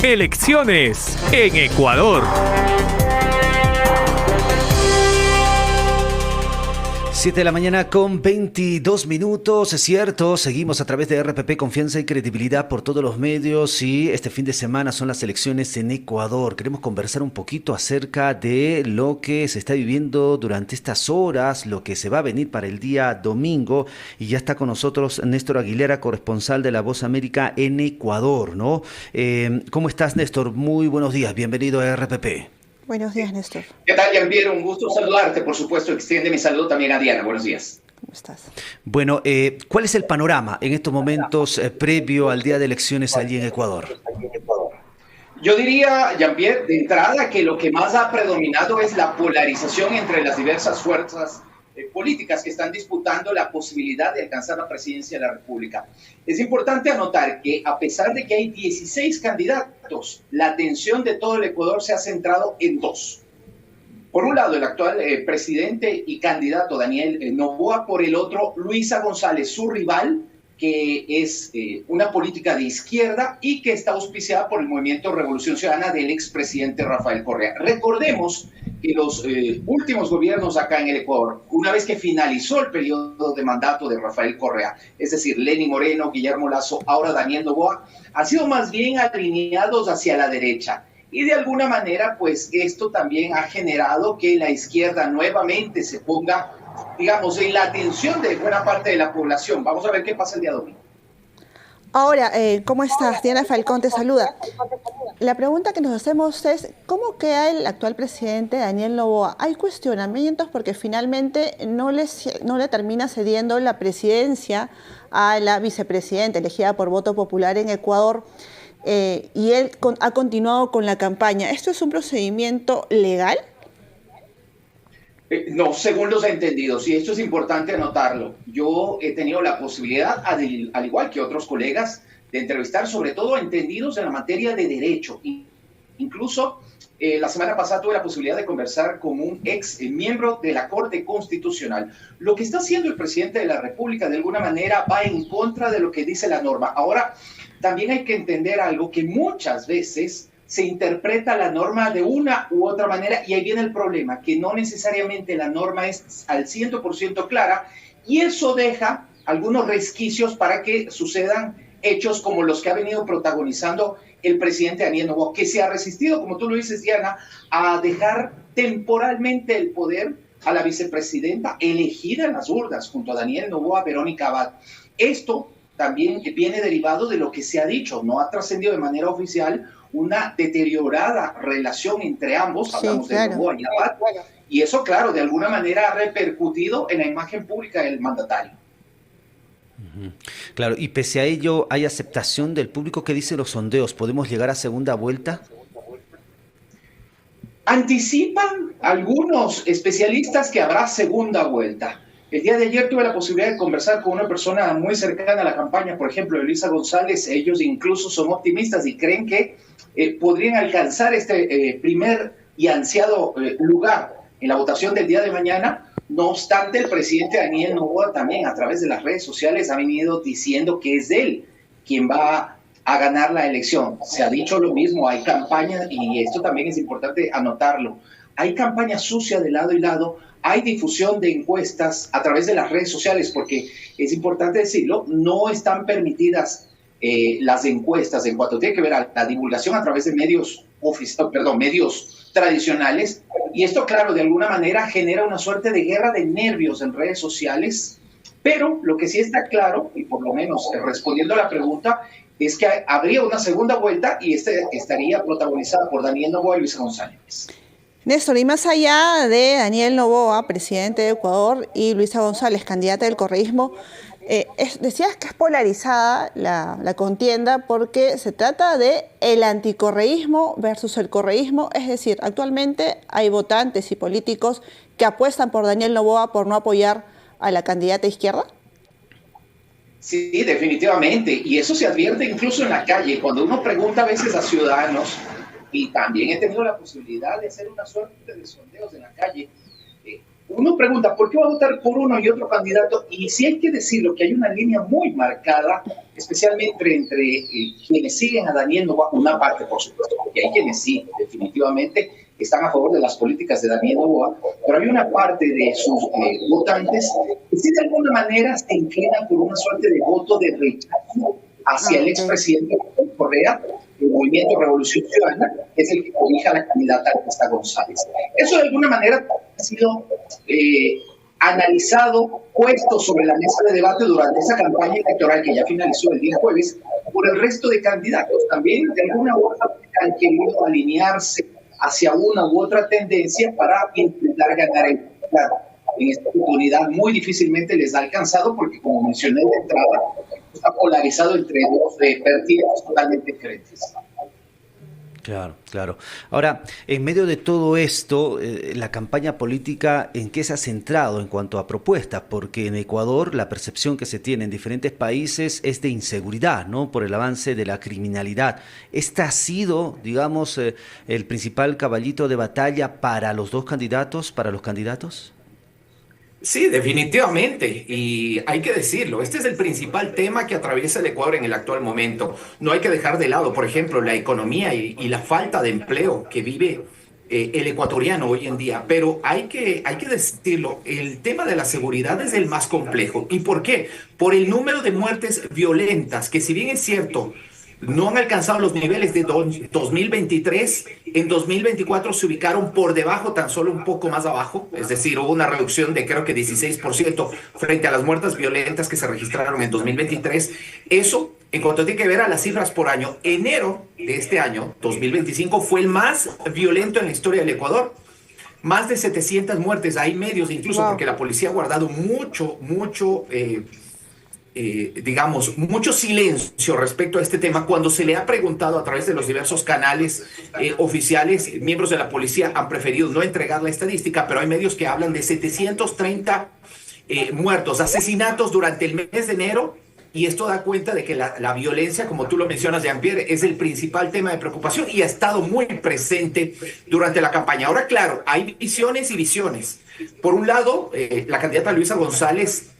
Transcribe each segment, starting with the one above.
Elecciones en Ecuador. 7 de la mañana con 22 minutos, es cierto, seguimos a través de RPP, confianza y credibilidad por todos los medios, y este fin de semana son las elecciones en Ecuador. Queremos conversar un poquito acerca de lo que se está viviendo durante estas horas, lo que se va a venir para el día domingo, y ya está con nosotros Néstor Aguilera, corresponsal de La Voz América en Ecuador, ¿no? ¿Cómo estás, Néstor? Muy buenos días, bienvenido a RPP. Buenos días, Néstor. ¿Qué tal, Jean-Pierre? Un gusto saludarte, por supuesto. Extiende mi saludo también a Diana. Buenos días. ¿Cómo estás? Bueno, ¿cuál es el panorama en estos momentos previo al día de elecciones allí en Ecuador? Yo diría, Jean-Pierre, de entrada que lo que más ha predominado es la polarización entre las diversas fuerzas políticas que están disputando la posibilidad de alcanzar la presidencia de la República. Es importante anotar que a pesar de que hay 16 candidatos, la atención de todo el Ecuador se ha centrado en dos. Por un lado, el actual presidente y candidato Daniel Noboa, por el otro, Luisa González, su rival, que es una política de izquierda y que está auspiciada por el Movimiento Revolución Ciudadana del expresidente Rafael Correa. Recordemos que los últimos gobiernos acá en el Ecuador, una vez que finalizó el periodo de mandato de Rafael Correa, es decir, Lenín Moreno, Guillermo Lasso, ahora Daniel Noboa, han sido más bien alineados hacia la derecha. Y de alguna manera, pues esto también ha generado que la izquierda nuevamente se ponga, digamos, en la atención de buena parte de la población. Vamos a ver qué pasa el día domingo. Ahora, ¿cómo estás? Diana Falcón te saluda. La pregunta que nos hacemos es, ¿cómo queda el actual presidente Daniel Noboa? Hay cuestionamientos porque finalmente no le termina cediendo la presidencia a la vicepresidenta elegida por voto popular en Ecuador, y él ha continuado con la campaña. ¿Esto es un procedimiento legal? No, según los entendidos, y esto es importante anotarlo. Yo he tenido la posibilidad, al igual que otros colegas, de entrevistar sobre todo entendidos en la materia de derecho. Incluso la semana pasada tuve la posibilidad de conversar con un ex miembro de la Corte Constitucional. Lo que está haciendo el presidente de la República de alguna manera va en contra de lo que dice la norma. Ahora, también hay que entender algo, que muchas veces se interpreta la norma de una u otra manera, y ahí viene el problema, que no necesariamente la norma es al 100% clara, y eso deja algunos resquicios para que sucedan hechos como los que ha venido protagonizando el presidente Daniel Noboa, que se ha resistido, como tú lo dices, Diana, a dejar temporalmente el poder a la vicepresidenta elegida en las urnas junto a Daniel Noboa, Verónica Abad. Esto también viene derivado de lo que se ha dicho, no ha trascendido de manera oficial una deteriorada relación entre ambos, hablamos de Noboa y Abad, y eso, claro, de alguna manera ha repercutido en la imagen pública del mandatario. Claro, y pese a ello, ¿hay aceptación del público? ¿Qué dicen los sondeos? ¿Podemos llegar a segunda vuelta? Anticipan algunos especialistas que habrá segunda vuelta. El día de ayer tuve la posibilidad de conversar con una persona muy cercana a la campaña, por ejemplo, de Luisa González. Ellos incluso son optimistas y creen que podrían alcanzar este primer y ansiado lugar en la votación del día de mañana. No obstante, el presidente Daniel Noboa también a través de las redes sociales ha venido diciendo que es él quien va a ganar la elección. Se ha dicho lo mismo, hay campaña, y esto también es importante anotarlo, hay campaña sucia de lado y lado, hay difusión de encuestas a través de las redes sociales, porque es importante decirlo, no están permitidas las encuestas en cuanto tiene que ver a la divulgación a través de medios tradicionales, y esto, claro, de alguna manera genera una suerte de guerra de nervios en redes sociales, pero lo que sí está claro, y por lo menos respondiendo a la pregunta, es que habría una segunda vuelta y estaría protagonizada por Daniel Noboa y Luisa González. Néstor, y más allá de Daniel Noboa, presidente de Ecuador, y Luisa González, candidata del correísmo, decías que es polarizada la contienda porque se trata de el anticorreísmo versus el correísmo, es decir, actualmente hay votantes y políticos que apuestan por Daniel Noboa por no apoyar a la candidata izquierda. Sí, definitivamente, y eso se advierte incluso en la calle, cuando uno pregunta a veces a ciudadanos, y también he tenido la posibilidad de hacer una suerte de sondeos en la calle. uno pregunta, ¿por qué va a votar por uno y otro candidato? Y sí hay que decirlo, que hay una línea muy marcada, especialmente entre quienes siguen a Daniel Noboa, una parte, por supuesto, porque hay quienes sí, definitivamente, están a favor de las políticas de Daniel Noboa, pero hay una parte de sus votantes que sí de alguna manera se inclinan por una suerte de voto de rechazo hacia el expresidente Correa. El Movimiento Revolución Ciudadana es el que cobija a la candidata Ernestina González. Eso de alguna manera ha sido analizado, puesto sobre la mesa de debate durante esa campaña electoral que ya finalizó el día jueves por el resto de candidatos. También de alguna u otra manera han querido alinearse hacia una u otra tendencia para intentar ganar el claro. En esta oportunidad muy difícilmente les ha alcanzado porque, como mencioné de entrada, está polarizado entre dos perfiles totalmente diferentes. Claro, claro. Ahora, en medio de todo esto, la campaña política, ¿en qué se ha centrado en cuanto a propuestas? Porque en Ecuador la percepción que se tiene en diferentes países es de inseguridad, ¿no? Por el avance de la criminalidad. ¿Este ha sido, digamos, el principal caballito de batalla para los dos candidatos, para los candidatos? Sí, definitivamente, y hay que decirlo, este es el principal tema que atraviesa el Ecuador en el actual momento. No hay que dejar de lado, por ejemplo, la economía y la falta de empleo que vive el ecuatoriano hoy en día, pero hay que decirlo, el tema de la seguridad es el más complejo. ¿Y por qué? Por el número de muertes violentas, que si bien es cierto, no han alcanzado los niveles de 2023. En 2024 se ubicaron por debajo, tan solo un poco más abajo. Es decir, hubo una reducción de creo que 16% frente a las muertes violentas que se registraron en 2023. Eso, en cuanto tiene que ver a las cifras por año, enero de este año, 2025, fue el más violento en la historia del Ecuador. Más de 700 muertes. Hay medios, incluso porque la policía ha guardado mucho digamos, mucho silencio respecto a este tema cuando se le ha preguntado a través de los diversos canales oficiales. Miembros de la policía han preferido no entregar la estadística, pero hay medios que hablan de 730 muertos, asesinatos durante el mes de enero, y esto da cuenta de que la violencia, como tú lo mencionas, Jean-Pierre, es el principal tema de preocupación y ha estado muy presente durante la campaña. Ahora, claro, hay visiones y visiones. Por un lado, la candidata Luisa González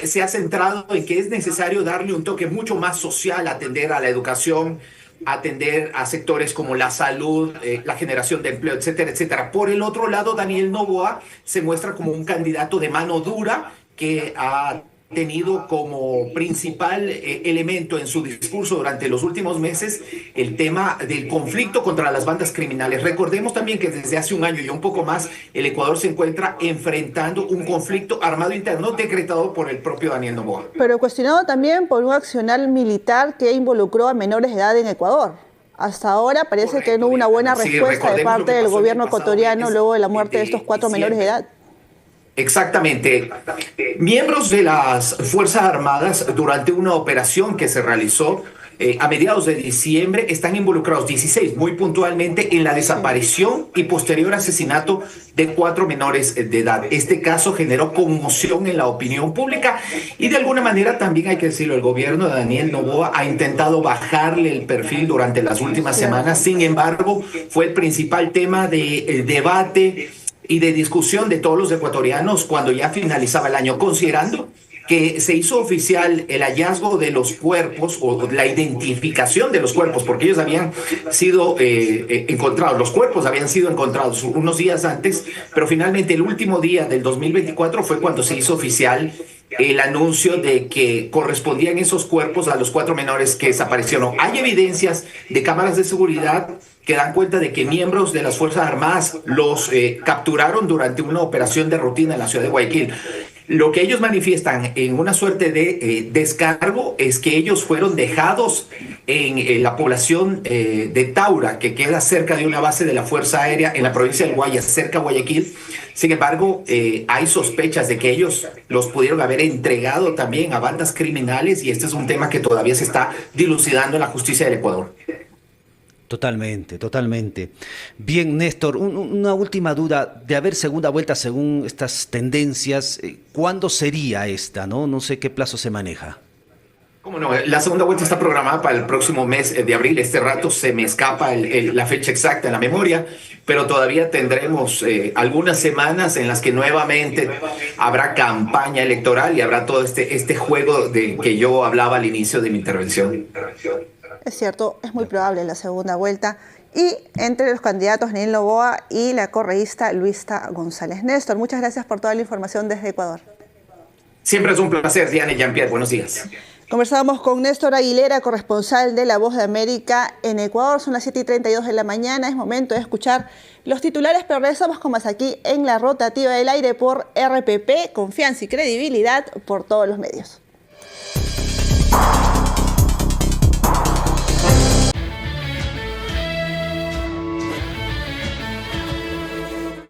se ha centrado en que es necesario darle un toque mucho más social, atender a la educación, atender a sectores como la salud, la generación de empleo, etcétera, etcétera. Por el otro lado, Daniel Noboa se muestra como un candidato de mano dura que ha tenido como principal elemento en su discurso durante los últimos meses el tema del conflicto contra las bandas criminales. Recordemos también que desde hace un año y un poco más el Ecuador se encuentra enfrentando un conflicto armado interno decretado por el propio Daniel Noboa. Pero cuestionado también por un accionar militar que involucró a menores de edad en Ecuador. Hasta ahora parece que no hubo una buena respuesta de parte del gobierno ecuatoriano luego de la muerte de estos 4 menores de edad. Exactamente. Miembros de las Fuerzas Armadas durante una operación que se realizó a mediados de diciembre están involucrados 16 muy puntualmente en la desaparición y posterior asesinato de 4 menores de edad. Este caso generó conmoción en la opinión pública y de alguna manera también hay que decirlo, el gobierno de Daniel Noboa ha intentado bajarle el perfil durante las últimas semanas. Sin embargo, fue el principal tema de debate y de discusión de todos los ecuatorianos cuando ya finalizaba el año, considerando que se hizo oficial el hallazgo de los cuerpos o la identificación de los cuerpos, porque ellos habían sido encontrados, los cuerpos habían sido encontrados unos días antes, pero finalmente el último día del 2024 fue cuando se hizo oficial el anuncio de que correspondían esos cuerpos a los 4 menores que desaparecieron. Hay evidencias de cámaras de seguridad que dan cuenta de que miembros de las Fuerzas Armadas los capturaron durante una operación de rutina en la ciudad de Guayaquil. Lo que ellos manifiestan en una suerte de descargo es que ellos fueron dejados en la población de Taura, que queda cerca de una base de la Fuerza Aérea en la provincia del Guayas, cerca de Guayaquil. Sin embargo, hay sospechas de que ellos los pudieron haber entregado también a bandas criminales y este es un tema que todavía se está dilucidando en la justicia del Ecuador. Totalmente, totalmente. Bien, Néstor, una última duda. De haber segunda vuelta según estas tendencias, ¿cuándo sería esta? No sé qué plazo se maneja. ¿Cómo no? La segunda vuelta está programada para el próximo mes de abril. Este rato se me escapa la fecha exacta en la memoria, pero todavía tendremos algunas semanas en las que nuevamente habrá campaña electoral y habrá todo este juego de que yo hablaba al inicio de mi intervención. Es cierto, es muy probable la segunda vuelta. Y entre los candidatos, Daniel Noboa y la correísta Luisa González. Néstor, muchas gracias por toda la información desde Ecuador. Siempre es un placer, Diana y Jean-Pierre. Buenos días. Conversábamos con Néstor Aguilera, corresponsal de La Voz de América en Ecuador. Son las 7:32 de la mañana. Es momento de escuchar los titulares, pero regresamos con más aquí en la rotativa del aire por RPP. Confianza y credibilidad por todos los medios.